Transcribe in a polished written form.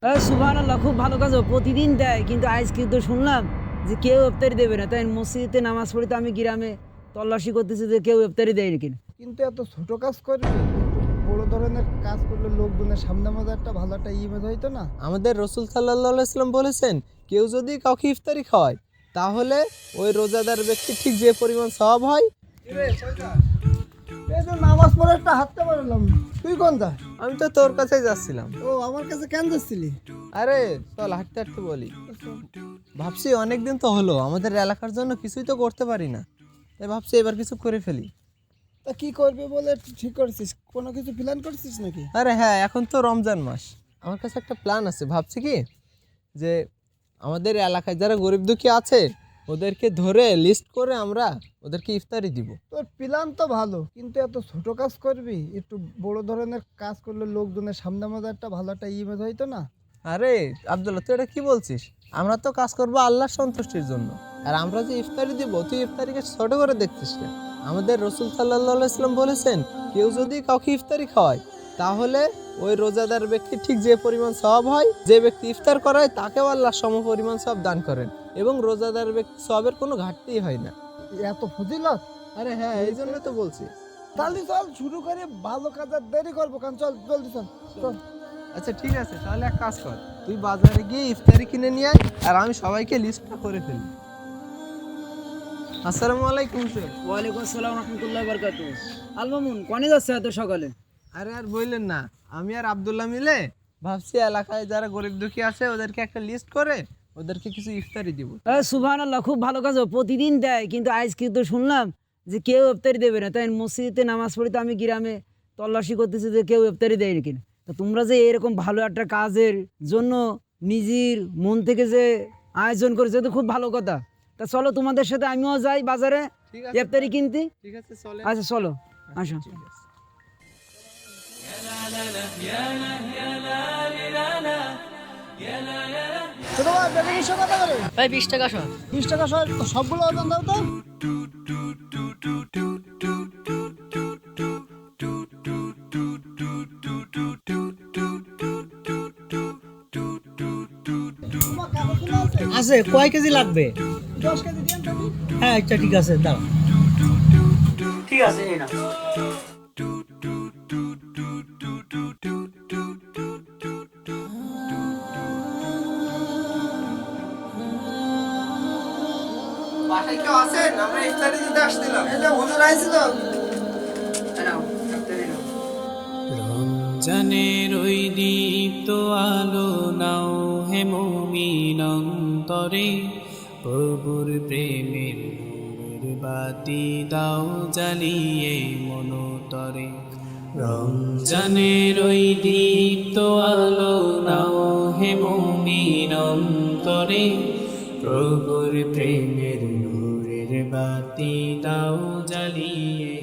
সুবহানাল্লাহ, খুব ভালো কাজ। প্রতিদিন দেয়, কিন্তু আজ কিন্তু শুনলাম যে কেউ ইফতারি দেবে না। তাই মসজিদে নামাজ পড়িতে আমি গ্রামে তল্লাশি করতেছি যে কেউ ইফতারি দেয়নি কিনা। কিন্তু এত ছোট কাজ করবি, একটু বড় ধরনের কাজ করলে লোকজনের সামনে মধ্যে একটা ভালো একটা ইমেজ হইতো না? আমাদের রসুল সাল্লাল্লাহু আলাইহি সাল্লাম বলেছেন, কেউ যদি কাউকে ইফতারি খাওয়ায় তাহলে ওই রোজাদার ব্যক্তি ঠিক যে পরিমাণ সওয়াব হয়। এই যে নামাজ পড়ে একটা হাঁটতে পারলাম, তুই কোনটা? আমি তো তোর কাছেই যাচ্ছিলাম। ও আমার কাছে কেন যাচ্ছিলি? আরে চল হাঁটতে হাঁটতে বলি। ভাবছি অনেকদিন তো হলো, আমাদের এলাকার জন্য কিছুই তো করতে পারি না, তাই ভাবছি এবার কিছু করে ফেলি। তা কি করবি বলে ঠিক করছিস? কোনো কিছু প্ল্যান করছিস নাকি? আরে হ্যাঁ, এখন তো রমজান মাস, আমার কাছে একটা প্ল্যান আছে। ভাবছি কি যে আমাদের এলাকায় যারা গরিব দুঃখী আছে ওদেরকে ধরে লিস্ট করে আমরা ওদেরকে ইফতারি দিব। তোর প্ল্যান তো ভালো, কিন্তু এত ছোট কাজ করবি, একটু বড় ধরনের কাজ করলে লোকজনের সামনে মধ্যে একটা ভালো একটা ইমেজ হইতো না? আরে আব্দুল্লাহ, তুই এটা কি বলছিস? আমরা তো কাজ করবো আল্লাহর সন্তুষ্টির জন্য, আর আমরা যে ইফতারি দিব তুই ইফতারিকে ছোট করে দেখছিস কেন? আমাদের রসুল সাল্লাল্লাহু আলাইহি সাল্লাম বলেছেন, কেউ যদি কাউকে ইফতারি খাওয়ায় তাহলে ওই রোজাদার ব্যক্তি ঠিক যে পরিমাণ সওয়াব হয়, যে ব্যক্তি ইফতার করায় তাকেও আল্লাহ সম পরিমাণ সওয়াব দান করেন, এবং রোজাদার ব্যক্তি সওয়াবের কোনো ঘাটতি হয় না। এত ফজিলত! আরে হ্যাঁ, এই জন্য তো বলছি। তাহলে চল শুরু করে, ভালো কাজ আর দেরি করবো কারণ, চল জলদি চল চল। আচ্ছা ঠিক আছে, তাহলে এক কাজ কর, তুই বাজারে গিয়ে ইফতারি কিনে নিয়ে আয়, আর আমি সবাইকে লিস্টটা করে ফেলি। আসসালামু আলাইকুম স্যার। ওয়ালাইকুম আসসালাম রহমতুল্লাহ বারকাতুহ। আলমামুন, কনে যাচ্ছে এত সকালে? আরে আর বললেন না, আমি আর আব্দুল্লাহ মিলে ভাবছি এলাকায় যারা গরিব দুঃখী আছে ওদেরকে একটা লিস্ট করে ওদেরকে কিছু ইফতারি দিব। সুবহানাল্লাহ, খুব ভালো কাজ। প্রতিদিন দেয়, কিন্তু আজ কিন্তু শুনলাম যে কেউ ইফতারি দেবে না। তাই মসজিদে নামাজ পড়িতে আমি গ্রামে তল্লাশি করতেছি যে কেউ ইফতারি দেয়নি কিনা। তো তোমরা যে এরকম ভালো একটা কাজের জন্য নিজের মন থেকে যে আয়োজন করেছে, তো খুব ভালো কথা। তা চলো, তোমাদের সাথে আমিও যাই বাজারে ঠিক আছে, ইফতারি কিনতে। ঠিক আছে চলে। আচ্ছা চলো, আসো। ঠিক আছে। ছোট ভাই, বেটা কিসব কথা করে? ভাই 20 টাকা সব। 20 টাকা সবগুলো ওজন দাও তো। তোমার কাগজগুলো আছে? আছে, কয় কেজি লাগবে? 10 কেজি দিন তো। হ্যাঁ আচ্ছা ঠিক আছে, দাঁড়াও। ঠিক আছে, এই নাও। বাসায় কেউ আছেন? আমরা ইফতারি দিতে আসছিলাম। এই যে হুজুর আইছিল। রমজানের ওই দীপ্ত আলো নাও হে মুমিন অন্তরে, প্রভুর প্রেমের নূরের বাতি দাও জ্বালিয়ে মনতরে। রমজানের ওই দীপ্ত আলো নাও হে মুমিন অন্তরে, প্রভুর প্রেমের নূরের বাতি দাও জ্বালিয়ে